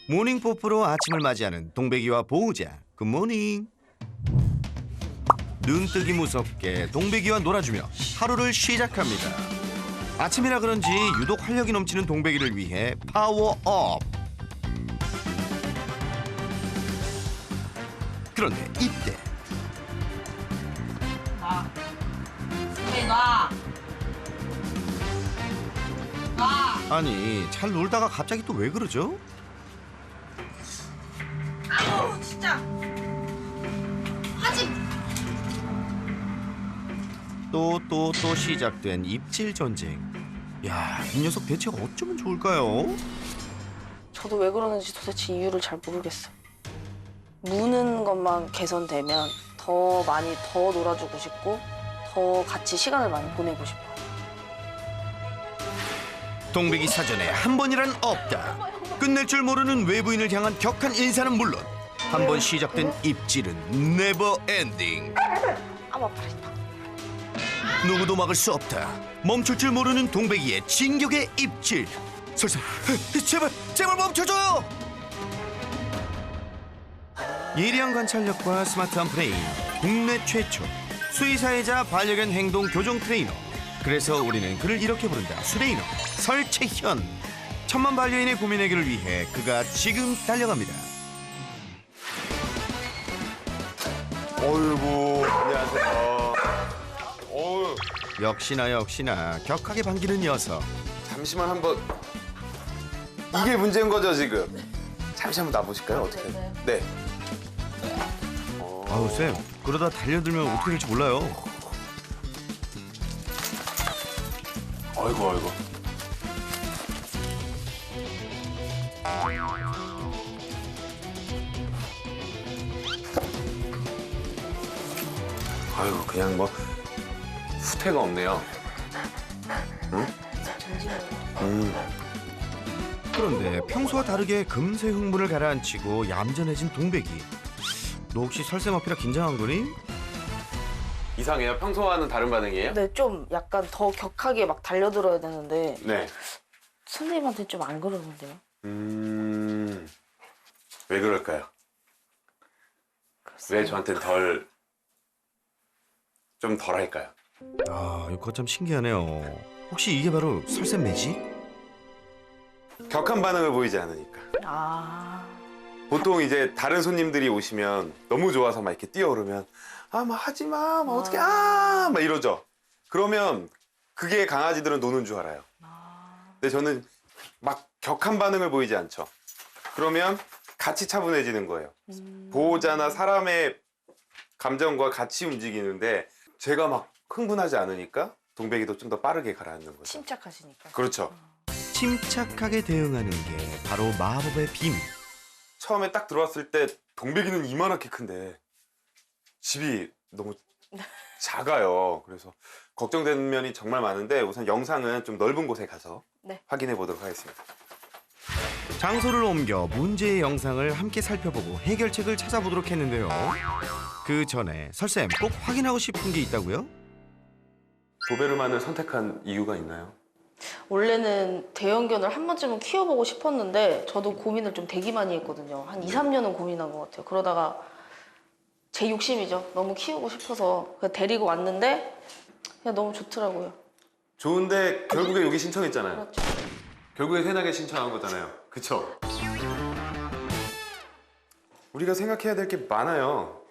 모닝 뽀뽀로 아침을 맞이하는 동백이와 보호자. 굿모닝. 눈뜨기 무섭게 동백이와 놀아주며 하루를 시작합니다. 아침이라 그런지 유독 활력이 넘치는 동백이를 위해 파워업. 그런데 이때 아니 잘 놀다가 갑자기 또 왜 그러죠? 아우 진짜 하지. 또 시작된 입질 전쟁. 야, 이 녀석 대체 어쩌면 좋을까요? 저도 왜 그러는지 도대체 이유를 잘 모르겠어요. 무는 것만 개선되면 더 많이 더 놀아주고 싶고 더 같이 시간을 많이 보내고 싶어요. 동백이 사전에 한 번이란 없다. 끝낼 줄 모르는 외부인을 향한 격한 인사는 물론 한 번 시작된 입질은 네버 엔딩. 아마 팔이다. 누구도 막을 수 없다. 멈출 줄 모르는 동백이의 진격의 입질. 설사 제발 멈춰줘요. 예리한 관찰력과 스마트한 브레인, 국내 최초 수의사이자 반려견 행동 교정 트레이너. 그래서 우리는 그를 이렇게 부른다. 수레이너 설채현. 천만 반려인의 고민 해결을 위해 그가 지금 달려갑니다. 어이구, 안녕하세요. 어우, 역시나 격하게 반기는 녀석. 잠시만 한번. 이게 문제인 거죠, 지금? 잠시 한번 놔보실까요? 어떻게? 네. 아우 쌤, 그러다 달려들면 어떻게 될지 몰라요. 어이구. 아이고, 그냥 뭐 후퇴가 없네요. 그런데 평소와 다르게 금세 흥분을 가라앉히고 얌전해진 동백이. 너 혹시 설쌤 앞이라 긴장한 거니? 이상해요? 평소와는 다른 반응이에요? 근데 좀 약간 더 격하게 막 달려들어야 되는데 네. 선생님한테 좀 안 그러는데요? 왜 그럴까요? 왜 저한테는 좀 덜 할까요? 아, 이거 참 신기하네요. 혹시 이게 바로 설쌤 매직? 격한 반응을 보이지 않으니까. 아, 보통 이제 다른 손님들이 오시면 너무 좋아서 막 이렇게 뛰어오르면 막 하지 마, 막 어떻게 막 이러죠. 그러면 그게 강아지들은 노는 줄 알아요. 근데 저는 막 격한 반응을 보이지 않죠. 그러면 같이 차분해지는 거예요. 보호자나 사람의 감정과 같이 움직이는데 제가 막 흥분하지 않으니까 동백이도 좀 더 빠르게 가라앉는 거죠. 침착하시니까. 그렇죠. 침착하게 대응하는 게 바로 마법의 비밀. 처음에 딱 들어왔을 때 동백이는 이만하게 큰데 집이 너무 작아요. 그래서 걱정되는 면이 정말 많은데 우선 영상은 좀 넓은 곳에 가서 네. 확인해 보도록 하겠습니다. 장소를 옮겨 문제의 영상을 함께 살펴보고 해결책을 찾아보도록 했는데요. 그 전에 설쌤 꼭 확인하고 싶은 게 있다고요? 도베르만을 선택한 이유가 있나요? 원래는 대형견을 한 번쯤은 키워보고 싶었는데 저도 고민을 좀 되게 많이 했거든요. 한 2, 3년은 고민한 것 같아요. 그러다가 제 욕심이죠. 너무 키우고 싶어서 그냥 데리고 왔는데 그냥 너무 좋더라고요. 좋은데 결국에 여기 신청했잖아요. 그렇죠. 결국에 세나게 신청한 거잖아요. 그쵸? 우리가 생각해야 될 게 많아요.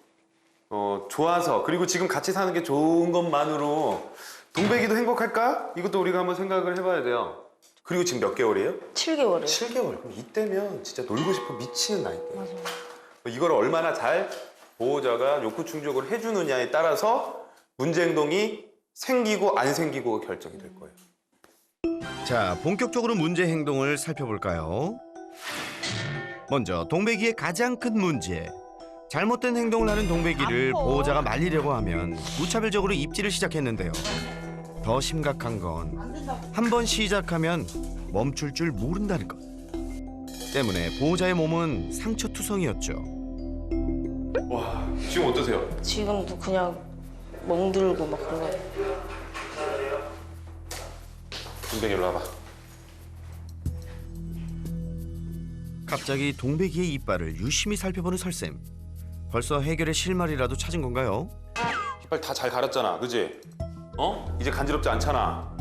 좋아서 그리고 지금 같이 사는 게 좋은 것만으로 동백이도 행복할까? 이것도 우리가 한번 생각을 해봐야 돼요. 그리고 지금 몇 개월이에요? 7개월이에요. 7개월. 그럼 이때면 진짜 놀고 싶어 미치는 나이대예요. 맞아요. 이걸 얼마나 잘 보호자가 욕구 충족을 해주느냐에 따라서 문제 행동이 생기고 안 생기고가 결정이 될 거예요. 자, 본격적으로 문제 행동을 살펴볼까요? 먼저 동백이의 가장 큰 문제. 잘못된 행동을 하는 동백이를 보호자가 말리려고 하면 무차별적으로 입질을 시작했는데요. 더 심각한 건 한 번 시작하면 멈출 줄 모른다는 것. 때문에 보호자의 몸은 상처투성이었죠. 와, 지금 어떠세요? 지금도 그냥 멍들고 막 그래요. 동백이 일로 와봐. 갑자기 동백이의 이빨을 유심히 살펴보는 설쌤. 벌써 해결의 실마리라도 찾은 건가요? 이빨 다 잘 갈았잖아, 그지? 이제 간지럽지 않잖아.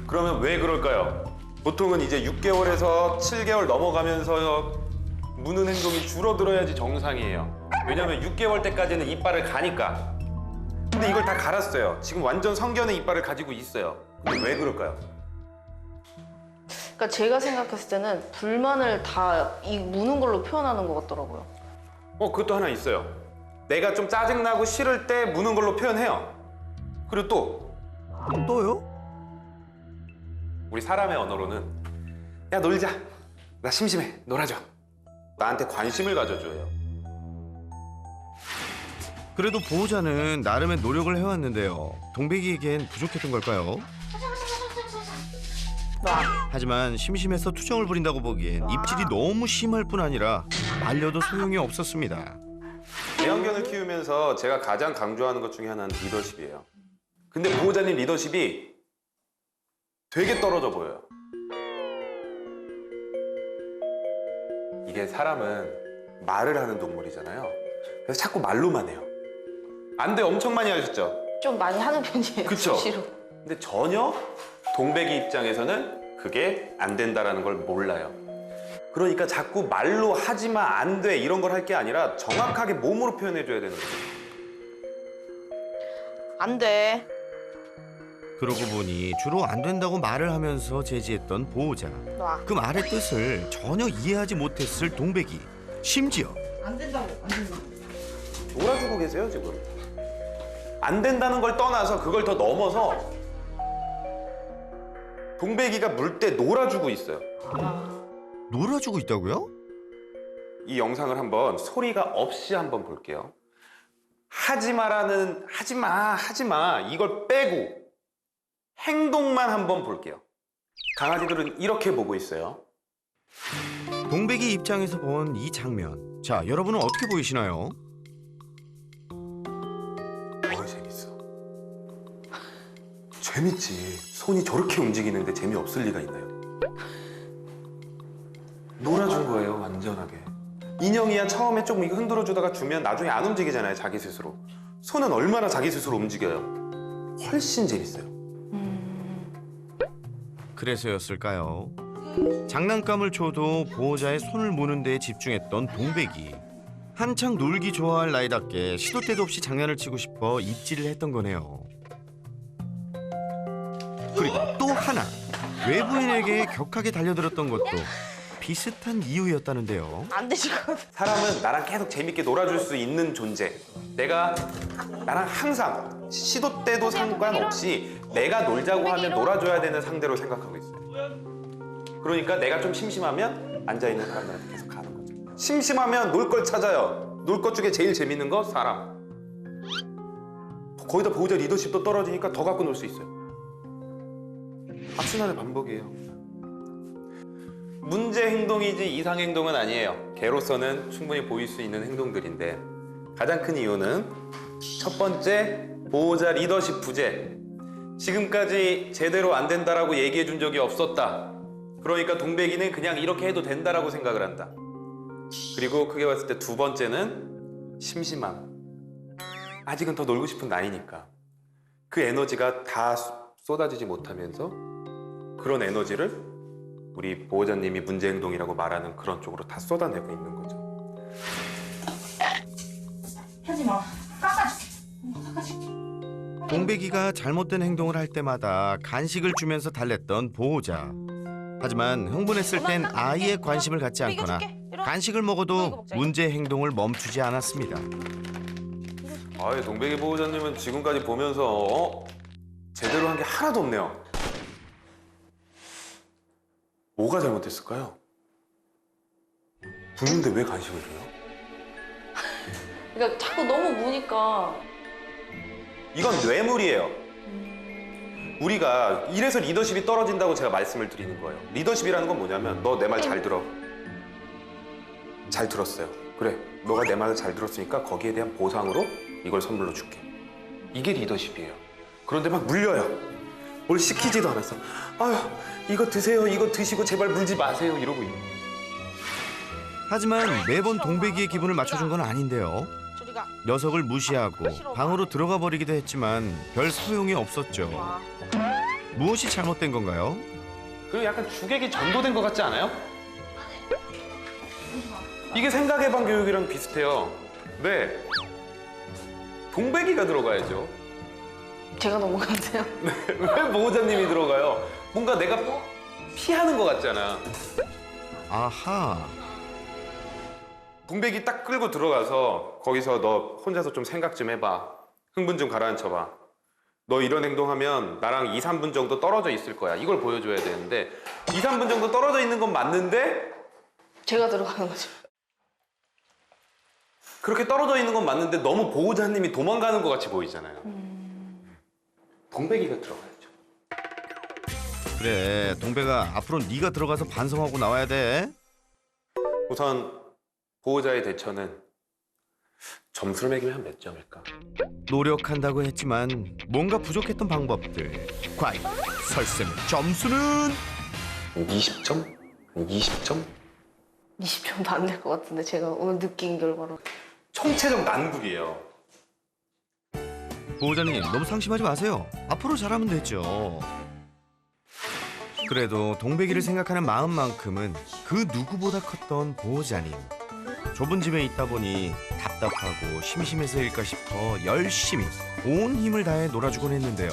그러면 왜 그럴까요? 보통은 이제 6개월에서 7개월 넘어가면서 무는 행동이 줄어들어야지 정상이에요. 왜냐면 6개월 때까지는 이빨을 가니까. 근데 이걸 다 갈았어요. 지금 완전 성견의 이빨을 가지고 있어요. 근데 왜 그럴까요? 그러니까 제가 생각했을 때는 불만을 다 이 무는 걸로 표현하는 것 같더라고요. 그것도 하나 있어요. 내가 좀 짜증나고 싫을 때 무는 걸로 표현해요. 그리고 또요? 우리 사람의 언어로는 야 놀자, 나 심심해, 놀아줘. 나한테 관심을 가져줘요. 그래도 보호자는 나름의 노력을 해왔는데요. 동백이에겐 부족했던 걸까요? 하지만 심심해서 투정을 부린다고 보기엔 입질이 너무 심할 뿐 아니라 말려도 소용이 없었습니다. 대형견을 키우면서 제가 가장 강조하는 것 중에 하나는 리더십이에요. 근데 보호자님 리더십이 되게 떨어져 보여요. 이게 사람은 말을 하는 동물이잖아요. 그래서 자꾸 말로만 해요. 안 돼 엄청 많이 하셨죠? 좀 많이 하는 편이에요. 그쵸? 수시로. 근데 전혀 동백이 입장에서는 그게 안 된다라는 걸 몰라요. 그러니까 자꾸 말로 하지 마, 안 돼 이런 걸 할 게 아니라 정확하게 몸으로 표현해줘야 되는 거죠. 안 돼. 그러고 보니 주로 안 된다고 말을 하면서 제지했던 보호자. 놔. 그 말의 뜻을 전혀 이해하지 못했을 동백이. 심지어 안 된다고. 안 된다고. 놀아주고 계세요 지금. 안 된다는 걸 떠나서 그걸 더 넘어서 동백이가 물 때 놀아주고 있어요. 놀아주고 있다고요? 이 영상을 한번 소리가 없이 한번 볼게요. 하지마라는 하지마 이걸 빼고 행동만 한번 볼게요. 강아지들은 이렇게 보고 있어요. 동백이 입장에서 본 이 장면. 자, 여러분은 어떻게 보이시나요? 재밌어. 재밌지. 손이 저렇게 움직이는데 재미없을 리가 있나요? 놀아준 거예요, 완전하게. 인형이야 처음에 조금 이거 흔들어주다가 주면 나중에 안 움직이잖아요, 자기 스스로. 손은 얼마나 자기 스스로 움직여요. 훨씬 재밌어요. 그래서였을까요? 장난감을 줘도 보호자의 손을 무는 데에 집중했던 동백이. 한창 놀기 좋아할 나이답게 시도 때도 없이 장난을 치고 싶어 입질을 했던 거네요. 그리고 또 하나, 외부인에게 격하게 달려들었던 것도 비슷한 이유였다는데요. 안 되지. 사람은 나랑 계속 재밌게 놀아줄 수 있는 존재. 내가 나랑 항상 시도 때도 상관없이 내가 놀자고 하면 놀아줘야 되는 상대로 생각하고 있어요. 그러니까 내가 좀 심심하면 앉아있는 사람들한테 계속 가는 거죠. 심심하면 놀 걸 찾아요. 놀 것 중에 제일 재밌는 거 사람. 거기다 보호자 리더십도 떨어지니까 더 갖고 놀 수 있어요. 악순환의 반복이에요. 문제 행동이지 이상 행동은 아니에요. 개로서는 충분히 보일 수 있는 행동들인데 가장 큰 이유는 첫 번째, 보호자 리더십 부재. 지금까지 제대로 안 된다라고 얘기해 준 적이 없었다. 그러니까 동백이는 그냥 이렇게 해도 된다라고 생각을 한다. 그리고 크게 봤을 때 두 번째는 심심함. 아직은 더 놀고 싶은 나이니까 그 에너지가 다 쏟아지지 못하면서 그런 에너지를 우리 보호자님이 문제 행동이라고 말하는 그런 쪽으로 다 쏟아내고 있는 거죠. 하지 마. 깎아줄게. 깎아줄게. 동백이가 잘못된 행동을 할 때마다 간식을 주면서 달랬던 보호자. 하지만 흥분했을 땐 아이의 관심을 갖지 않거나 간식을 먹어도 문제 행동을 멈추지 않았습니다. 아예 동백이 보호자님은 지금까지 보면서 제대로 한 게 하나도 없네요. 뭐가 잘못됐을까요? 부는데 왜 간식을 줘요? 그러니까 자꾸 너무 무니까. 이건 뇌물이에요. 우리가 이래서 리더십이 떨어진다고 제가 말씀을 드리는 거예요. 리더십이라는 건 뭐냐면 너 내 말 잘 들어. 잘 들었어요. 그래, 너가 내 말을 잘 들었으니까 거기에 대한 보상으로 이걸 선물로 줄게. 이게 리더십이에요. 그런데 막 물려요. 뭘 시키지도 않았어. 아유, 이거 드세요. 이거 드시고 제발 물지 마세요. 이러고 있는 거예요. 하지만 매번 동백이의 기분을 맞춰준 건 아닌데요. 저리가. 녀석을 무시하고 방으로 들어가 버리기도 했지만 별 소용이 없었죠. 와. 무엇이 잘못된 건가요? 그리고 약간 주객이 전도된 것 같지 않아요? 이게 생각해방 교육이랑 비슷해요. 네. 동백이가 들어가야죠. 제가 너무 같아요. 왜 보호자님이 들어가요? 뭔가 내가 피하는 것 같잖아. 아하. 동백이 딱 끌고 들어가서 거기서 너 혼자서 좀 생각 좀 해봐. 흥분 좀 가라앉혀봐. 너 이런 행동하면 나랑 2, 3분 정도 떨어져 있을 거야. 이걸 보여줘야 되는데 2, 3분 정도 떨어져 있는 건 맞는데 제가 들어가는 거죠. 그렇게 떨어져 있는 건 맞는데 너무 보호자님이 도망가는 것 같이 보이잖아요. 동백이가 들어가야죠. 그래, 동백아, 앞으로 네가 들어가서 반성하고 나와야 돼. 우선 보호자의 대처는 점수를 매기면 한 몇 점일까? 노력한다고 했지만 뭔가 부족했던 방법들. 과연 설쌤의 점수는? 20점? 20점? 20점도 안 될 것 같은데 제가 오늘 느낀 결과로. 총체적 난국이에요. 보호자님, 너무 상심하지 마세요. 앞으로 잘하면 되죠. 그래도 동백이를 생각하는 마음만큼은 그 누구보다 컸던 보호자님. 좁은 집에 있다 보니 답답하고 심심해서일까 싶어 열심히 온 힘을 다해 놀아주곤 했는데요.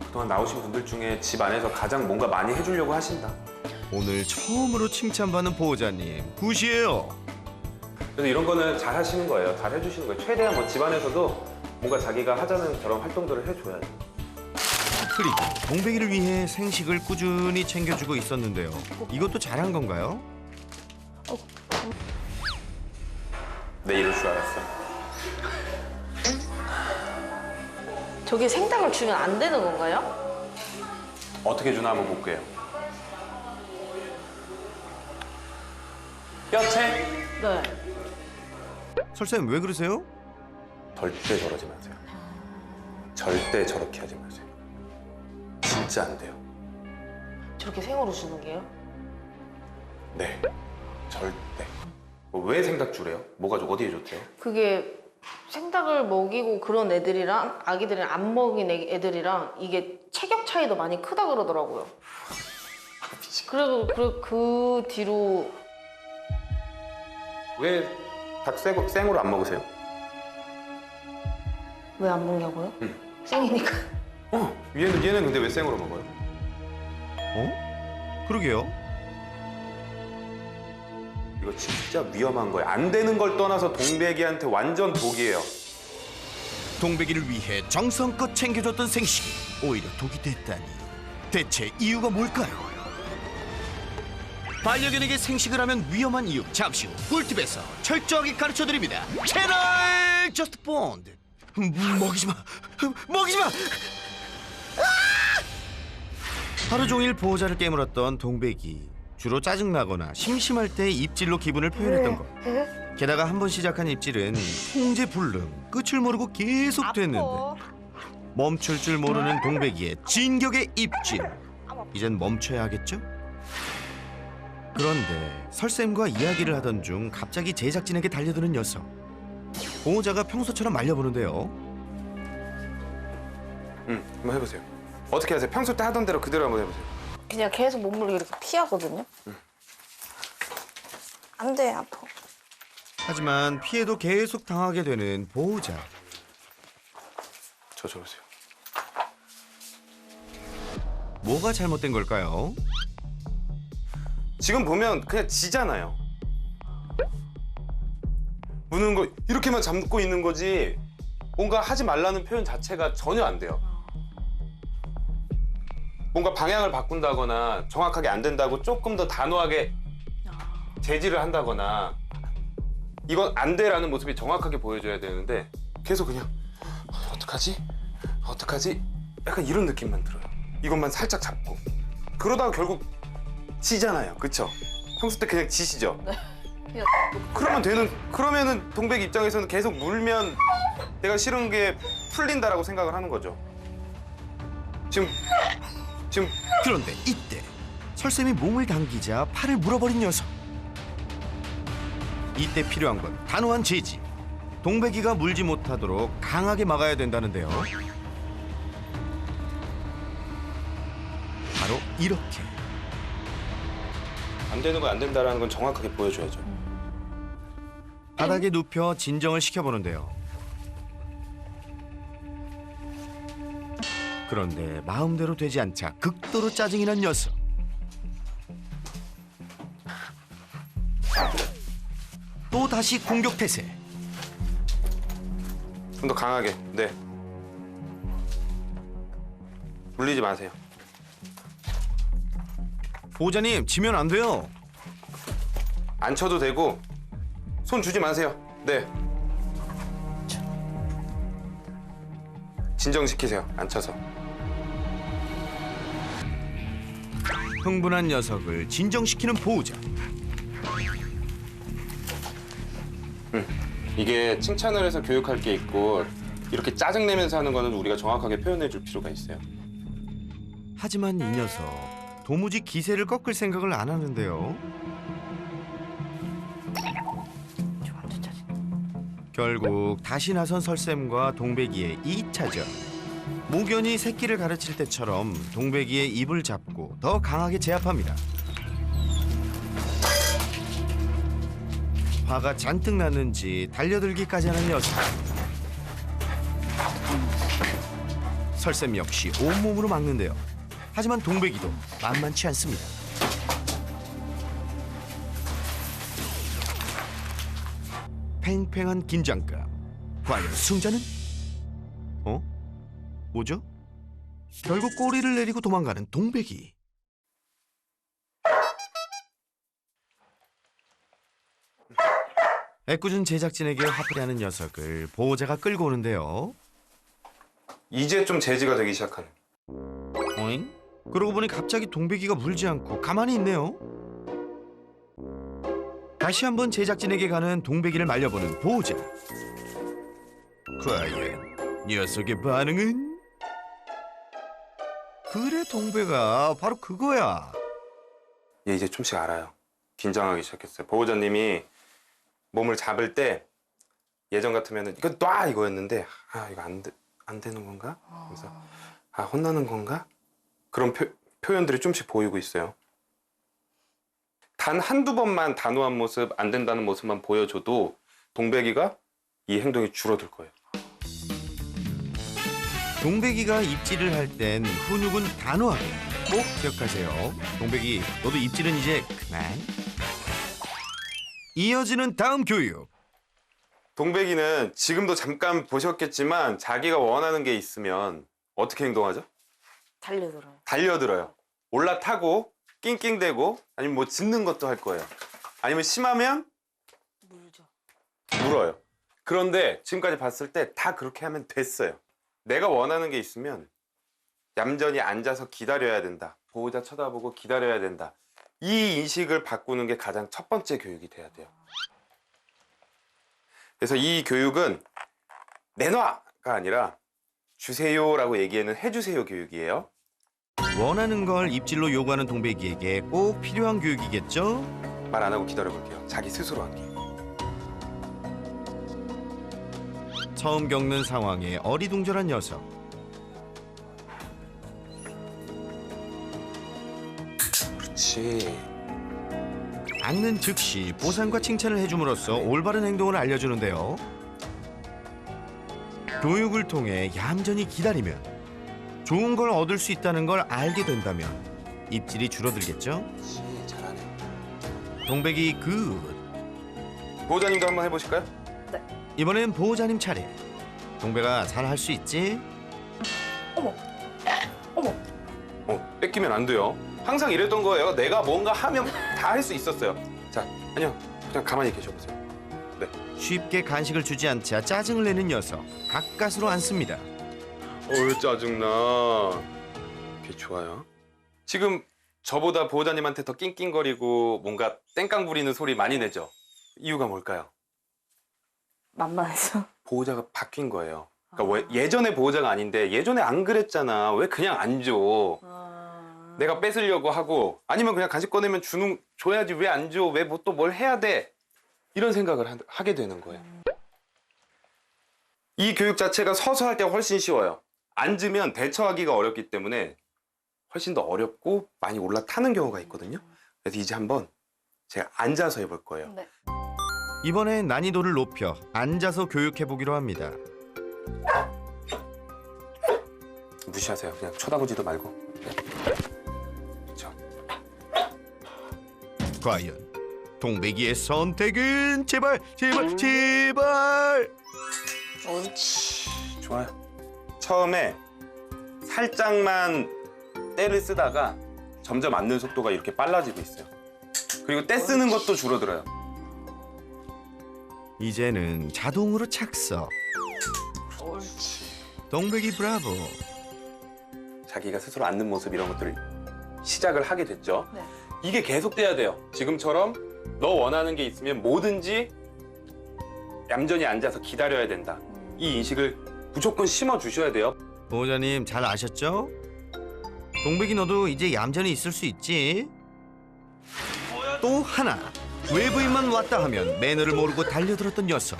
그동안 나오신 분들 중에 집 안에서 가장 뭔가 많이 해주려고 하신다. 오늘 처음으로 칭찬받는 보호자님, 굿이에요. 그래서 이런 거는 잘 하시는 거예요. 잘 해주시는 거예요. 최대한 뭐 집안에서도 뭔가 자기가 하자는 저런 활동들을 해줘야죠. 그리고 동백이를 위해 생식을 꾸준히 챙겨주고 있었는데요. 이것도 잘한 건가요? 내 이럴 줄 알았어. 저게 생닭을 주면 안 되는 건가요? 어떻게 주나 한번 볼게요. 뼈채? 네. 설쌤, 왜 그러세요? 절대 저러지 마세요. 절대 저렇게 하지 마세요. 진짜 안 돼요. 저렇게 생으로 주는 게요? 네. 절대. 왜 생닭 주래요? 뭐가 어디에 좋대요? 그게 생닭을 먹이고 그런 애들이랑 아기들이 안 먹인 애들이랑 이게 체격 차이도 많이 크다 그러더라고요. 그리고 그 뒤로 왜 닭 생으로 안 먹으세요? 왜 안 먹냐고요? 응. 생이니까. 얘는 근데 왜 생으로 먹어요? 어? 그러게요. 이거 진짜 위험한 거예요. 안 되는 걸 떠나서 동백이한테 완전 독이에요. 동백이를 위해 정성껏 챙겨줬던 생식이 오히려 독이 됐다니. 대체 이유가 뭘까요? 반려견에게 생식을 하면 위험한 이유, 잠시 후 꿀팁에서 철저하게 가르쳐드립니다. 채널 저스트 본드. 먹이지 마! 먹이지 마! 하루 종일 보호자를 깨물었던 동백이. 주로 짜증나거나 심심할 때 입질로 기분을 표현했던 것. 게다가 한 번 시작한 입질은 통제불능, 끝을 모르고 계속 됐는데 멈출 줄 모르는 동백이의 진격의 입질. 이젠 멈춰야 하겠죠? 그런데 설쌤과 이야기를 하던 중 갑자기 제작진에게 달려드는 녀석. 보호자가 평소처럼 말려보는데요. 한번 해보세요. 어떻게 하세요? 평소 때 하던 대로 그대로 한번 해보세요. 그냥 계속 몸을 이렇게 피하거든요. 안 돼, 아파. 하지만 피해도 계속 당하게 되는 보호자. 저 보세요. 뭐가 잘못된 걸까요? 지금 보면 그냥 지잖아요. 무는 거 이렇게만 잡고 있는 거지 뭔가 하지 말라는 표현 자체가 전혀 안 돼요. 뭔가 방향을 바꾼다거나 정확하게 안 된다고 조금 더 단호하게 제지를 한다거나 이건 안 돼라는 모습이 정확하게 보여줘야 되는데 계속 그냥 어떡하지? 어떡하지? 약간 이런 느낌만 들어요. 이것만 살짝 잡고 그러다가 결국 지잖아요. 그쵸? 평소 때 그냥 지시죠? 그냥 그러면은 동백 입장에서는 계속 물면 내가 싫은 게 풀린다라고 생각을 하는 거죠. 지금 그런데 이때 설쌤이 몸을 당기자 팔을 물어버린 녀석. 이때 필요한 건 단호한 제지. 동백이가 물지 못하도록 강하게 막아야 된다는데요. 바로 이렇게. 안 되는 거 안 된다라는 건 정확하게 보여줘야죠. 바닥에 눕혀 진정을 시켜보는데요. 그런데 마음대로 되지 않자 극도로 짜증이 난 녀석. 또 다시 공격 태세. 좀 더 강하게. 네. 물리지 마세요. 보호자님, 지면 안 돼요. 안 쳐도 되고 손 주지 마세요. 네. 진정시키세요. 안 쳐서. 흥분한 녀석을 진정시키는 보호자. 이게 칭찬을 해서 교육할 게 있고 이렇게 짜증내면서 하는 거는 우리가 정확하게 표현해 줄 필요가 있어요. 하지만 이 녀석 도무지 기세를 꺾을 생각을 안 하는데요. 저 완전 짜증. 결국 다시 나선 설쌤과 동백이의 2차전. 모견이 새끼를 가르칠 때처럼 동백이의 입을 잡고 더 강하게 제압합니다. 화가 잔뜩 났는지 달려들기까지 하는 녀석. 설쌤 역시 온몸으로 막는데요. 하지만 동백이도 만만치 않습니다. 팽팽한 긴장감. 과연 승자는? 뭐죠? 결국 꼬리를 내리고 도망가는 동백이. 애꿎은 제작진에게 화풀이하는 녀석을 보호자가 끌고 오는데요. 이제 좀 제지가 되기 시작하는. 어잉? 그러고 보니 갑자기 동백이가 물지 않고 가만히 있네요. 다시 한번 제작진에게 가는 동백이를 말려보는 보호자. 과연 녀석의 반응은? 그래 동백아, 바로 그거야. 얘 이제 좀씩 알아요. 긴장하기 시작했어요. 보호자님이 몸을 잡을 때 예전 같으면은 이거 놔 이거였는데 이거 안 되는 건가? 그래서 혼나는 건가? 그런 표현들이 좀씩 보이고 있어요. 단 한두 번만 단호한 모습, 안 된다는 모습만 보여줘도 동백이가 이 행동이 줄어들 거예요. 동백이가 입질을 할 땐 훈육은 단호하게. 꼭 기억하세요. 동백이, 너도 입질은 이제 그만. 이어지는 다음 교육. 동백이는 지금도 잠깐 보셨겠지만 자기가 원하는 게 있으면 어떻게 행동하죠? 달려들어요. 달려들어요. 올라타고 낑낑대고 아니면 뭐 짖는 것도 할 거예요. 아니면 심하면 물죠. 물어요. 그런데 지금까지 봤을 때 다 그렇게 하면 됐어요. 내가 원하는 게 있으면 얌전히 앉아서 기다려야 된다. 보호자 쳐다보고 기다려야 된다. 이 인식을 바꾸는 게 가장 첫 번째 교육이 돼야 돼요. 그래서 이 교육은 내놔가 아니라 주세요라고 얘기에는 해주세요 교육이에요. 원하는 걸 입질로 요구하는 동백이에게 꼭 필요한 교육이겠죠? 말 안 하고 기다려볼게요. 자기 스스로 할게요. 처음 겪는 상황에 어리둥절한 녀석. 그렇지. 앉는 즉시 보상과 칭찬을 해줌으로써 올바른 행동을 알려주는데요. 교육을 통해 얌전히 기다리면 좋은 걸 얻을 수 있다는 걸 알게 된다면 입질이 줄어들겠죠? 그렇지. 잘하네. 동백이 굿. 보호자님도 한번 해보실까요? 이번엔 보호자님 차례. 동백아, 잘 할 수 있지? 뺏기면 안 돼요. 항상 이랬던 거예요. 내가 뭔가 하면 다 할 수 있었어요. 자, 아니요. 그냥 가만히 계셔보세요. 쉽게 간식을 주지 않자 짜증을 내는 녀석. 가까스로 앉습니다. 짜증나. 그게 좋아요. 지금 저보다 보호자님한테 더 낑낑거리고 뭔가 땡깡 부리는 소리 많이 내죠? 이유가 뭘까요? 만만해서. 보호자가 바뀐 거예요. 그러니까 예전에 보호자가 아닌데 예전에 안 그랬잖아. 왜 그냥 안 줘? 내가 뺏으려고 하고 아니면 그냥 간식 꺼내면 줘야지 왜 안 줘? 왜 뭐 또 뭘 해야 돼? 이런 생각을 하게 되는 거예요. 이 교육 자체가 서서 할 때 훨씬 쉬워요. 앉으면 대처하기가 어렵기 때문에 훨씬 더 어렵고 많이 올라타는 경우가 있거든요. 그래서 이제 한번 제가 앉아서 해볼 거예요. 네. 이번엔 난이도를 높여 앉아서 교육해 보기로 합니다. 무시하세요. 그냥 쳐다보지도 말고. 그렇죠. 과연 동백이의 선택은 제발 제발 제발. 옳지. 좋아요. 처음에 살짝만 때를 쓰다가 점점 앉는 속도가 이렇게 빨라지고 있어요. 그리고 때 쓰는 것도 줄어들어요. 이제는 자동으로 착석. 옳지. 동백이 브라보. 자기가 스스로 앉는 모습 이런 것들을 시작을 하게 됐죠. 네. 이게 계속돼야 돼요. 지금처럼 너 원하는 게 있으면 뭐든지 얌전히 앉아서 기다려야 된다. 이 인식을 무조건 심어주셔야 돼요. 보호자님 잘 아셨죠? 동백이 너도 이제 얌전히 있을 수 있지. 또 하나 외부인만 왔다 하면 매너를 모르고 달려들었던 녀석.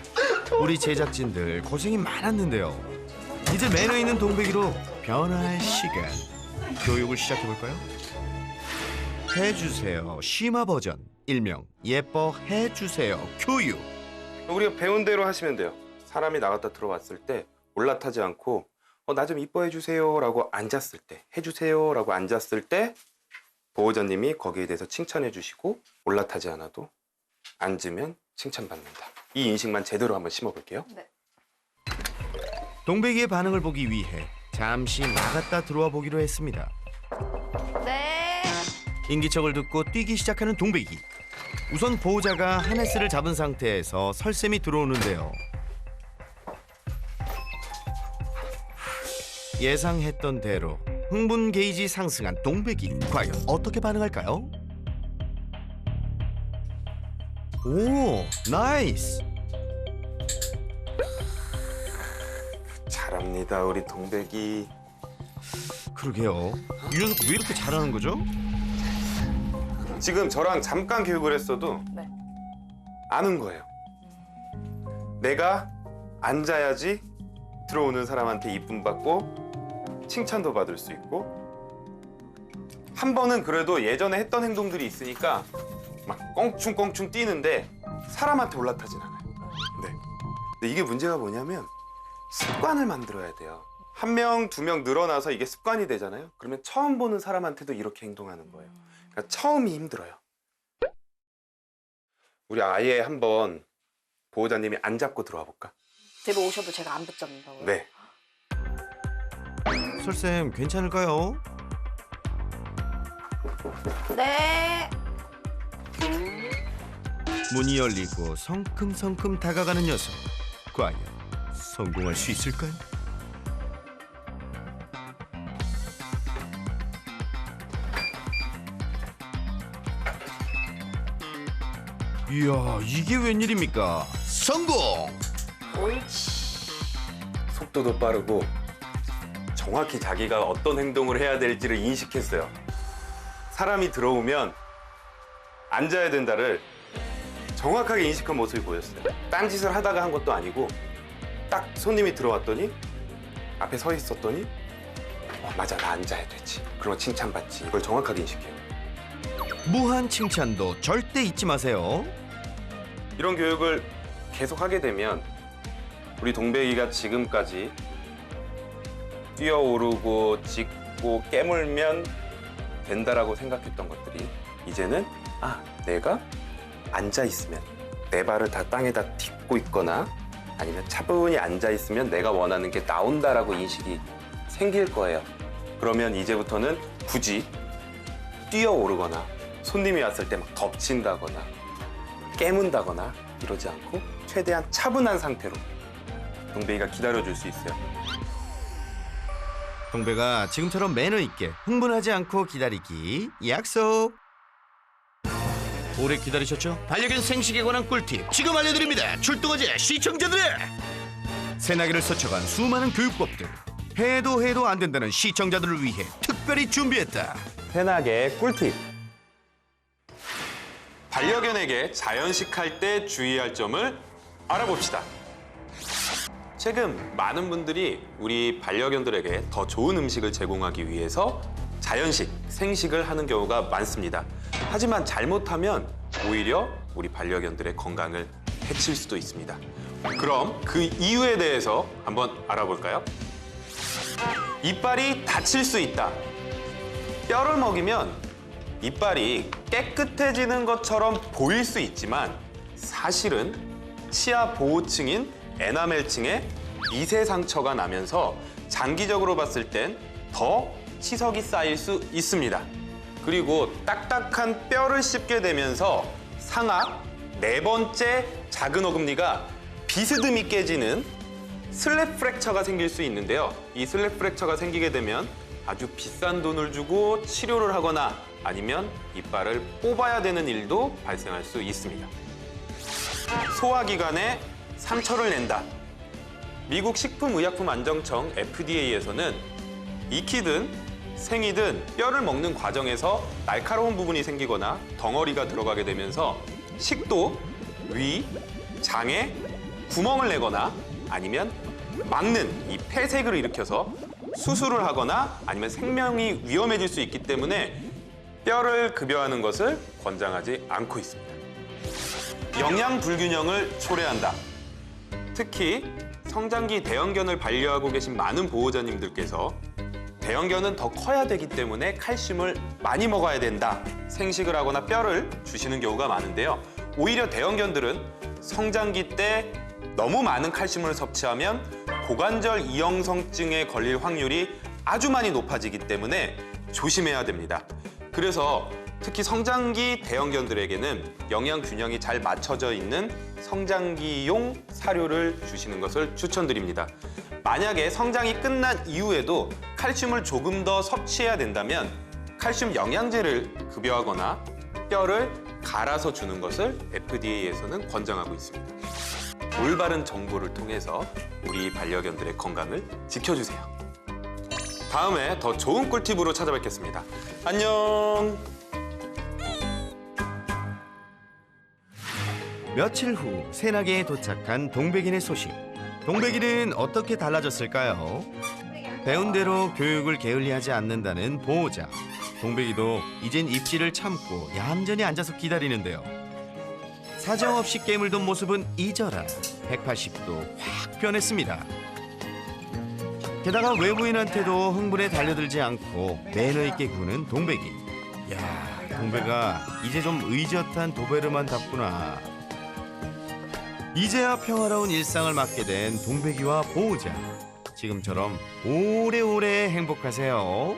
우리 제작진들 고생이 많았는데요. 이제 매너 있는 동백이로 변화할 시간. 교육을 시작해볼까요? 해주세요 심화 버전, 일명 예뻐해주세요 교육. 우리가 배운 대로 하시면 돼요. 사람이 나갔다 들어왔을 때 올라타지 않고 나 좀 이뻐해 주세요라고 앉았을 때, 해주세요라고 앉았을 때 보호자님이 거기에 대해서 칭찬해 주시고 올라타지 않아도 앉으면 칭찬받는다. 이 인식만 제대로 한번 심어볼게요. 네. 동백이의 반응을 보기 위해 잠시 나갔다 들어와 보기로 했습니다. 네. 인기척을 듣고 뛰기 시작하는 동백이. 우선 보호자가 하네스를 잡은 상태에서 설쌤이 들어오는데요. 예상했던 대로 흥분 게이지 상승한 동백이. 과연 어떻게 반응할까요? 오, 나이스. 잘합니다, 우리 동백이. 그러게요. 이 녀석 왜 이렇게 잘하는 거죠? 지금 저랑 잠깐 교육을 했어도 네. 아는 거예요. 내가 앉아야지 들어오는 사람한테 이쁨 받고 칭찬도 받을 수 있고, 한 번은 그래도 예전에 했던 행동들이 있으니까 막 껑충껑충 뛰는데 사람한테 올라타진 않아요. 네. 근데 이게 문제가 뭐냐면 습관을 만들어야 돼요. 한 명, 두 명 늘어나서 이게 습관이 되잖아요. 그러면 처음 보는 사람한테도 이렇게 행동하는 거예요. 그러니까 처음이 힘들어요. 우리 아예 한번 보호자님이 안 잡고 들어와 볼까? 들어오셔도 제가 안 붙잡는다고요? 네. 설쌤 괜찮을까요? 네. 문이 열리고 성큼성큼 다가가는 녀석. 과연 성공할 수 있을까요? 이야, 이게 웬일입니까? 성공! 옳지. 속도도 빠르고 정확히 자기가 어떤 행동을 해야 될지를 인식했어요. 사람이 들어오면 앉아야 된다를 정확하게 인식한 모습이 보였어요. 딴짓을 하다가 한 것도 아니고 딱 손님이 들어왔더니 앞에 서 있었더니 맞아, 나 앉아야 되지. 그러면 칭찬받지. 이걸 정확하게 인식해요. 무한 칭찬도 절대 잊지 마세요. 이런 교육을 계속 하게 되면 우리 동백이가 지금까지 뛰어오르고 짖고 깨물면 된다라고 생각했던 것들이 이제는 내가 앉아 있으면 내 발을 다 땅에다 딛고 있거나 아니면 차분히 앉아 있으면 내가 원하는 게 나온다라고 인식이 생길 거예요. 그러면 이제부터는 굳이 뛰어오르거나 손님이 왔을 때 막 덮친다거나 깨문다거나 이러지 않고 최대한 차분한 상태로 동백이가 기다려줄 수 있어요. 동백아, 지금처럼 매너 있게 흥분하지 않고 기다리기 약속. 오래 기다리셨죠? 반려견 생식에 관한 꿀팁 지금 알려드립니다. 출동하자 시청자들. 새나기를 스쳐간 수많은 교육법들. 해도 안 된다는 시청자들을 위해 특별히 준비했다. 새나개의 꿀팁. 반려견에게 자연식할 때 주의할 점을 알아봅시다. 최근 많은 분들이 우리 반려견들에게 더 좋은 음식을 제공하기 위해서 자연식, 생식을 하는 경우가 많습니다. 하지만 잘못하면 오히려 우리 반려견들의 건강을 해칠 수도 있습니다. 그럼 그 이유에 대해서 한번 알아볼까요? 이빨이 다칠 수 있다. 뼈를 먹이면 이빨이 깨끗해지는 것처럼 보일 수 있지만 사실은 치아 보호층인 에나멜층에 미세 상처가 나면서 장기적으로 봤을 땐 더 치석이 쌓일 수 있습니다. 그리고 딱딱한 뼈를 씹게 되면서 상악, 네 번째 작은 어금니가 비스듬히 깨지는 슬랩 프랙처가 생길 수 있는데요. 이 슬랩 프랙처가 생기게 되면 아주 비싼 돈을 주고 치료를 하거나 아니면 이빨을 뽑아야 되는 일도 발생할 수 있습니다. 소화기관에 상처를 낸다. 미국 식품의약품안정청 FDA에서는 익히든 생이든 뼈를 먹는 과정에서 날카로운 부분이 생기거나 덩어리가 들어가게 되면서 식도, 위, 장에 구멍을 내거나 아니면 막는 이 폐색을 일으켜서 수술을 하거나 아니면 생명이 위험해질 수 있기 때문에 뼈를 급여하는 것을 권장하지 않고 있습니다. 영양 불균형을 초래한다. 특히 성장기 대형견을 반려하고 계신 많은 보호자님들께서 대형견은 더 커야 되기 때문에 칼슘을 많이 먹어야 된다. 생식을 하거나 뼈를 주시는 경우가 많은데요. 오히려 대형견들은 성장기 때 너무 많은 칼슘을 섭취하면 고관절 이형성증에 걸릴 확률이 아주 많이 높아지기 때문에 조심해야 됩니다. 그래서 특히 성장기 대형견들에게는 영양 균형이 잘 맞춰져 있는 성장기용 사료를 주시는 것을 추천드립니다. 만약에 성장이 끝난 이후에도 칼슘을 조금 더 섭취해야 된다면 칼슘 영양제를 급여하거나 뼈를 갈아서 주는 것을 FDA에서는 권장하고 있습니다. 올바른 정보를 통해서 우리 반려견들의 건강을 지켜주세요. 다음에 더 좋은 꿀팁으로 찾아뵙겠습니다. 안녕! 며칠 후 새나개에 도착한 동백이네 소식. 동백이는 어떻게 달라졌을까요? 배운 대로 교육을 게을리하지 않는다는 보호자. 동백이도 이젠 입질을 참고 얌전히 앉아서 기다리는데요. 사정없이 깨물던 모습은 잊어라 180도 확 변했습니다. 게다가 외부인한테도 흥분에 달려들지 않고 매너 있게 구는 동백이. 야, 동백아 이제 좀 의젓한 도베르만답구나. 이제야 평화로운 일상을 맞게 된 동백이와 보호자. 지금처럼 오래오래 행복하세요.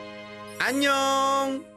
안녕.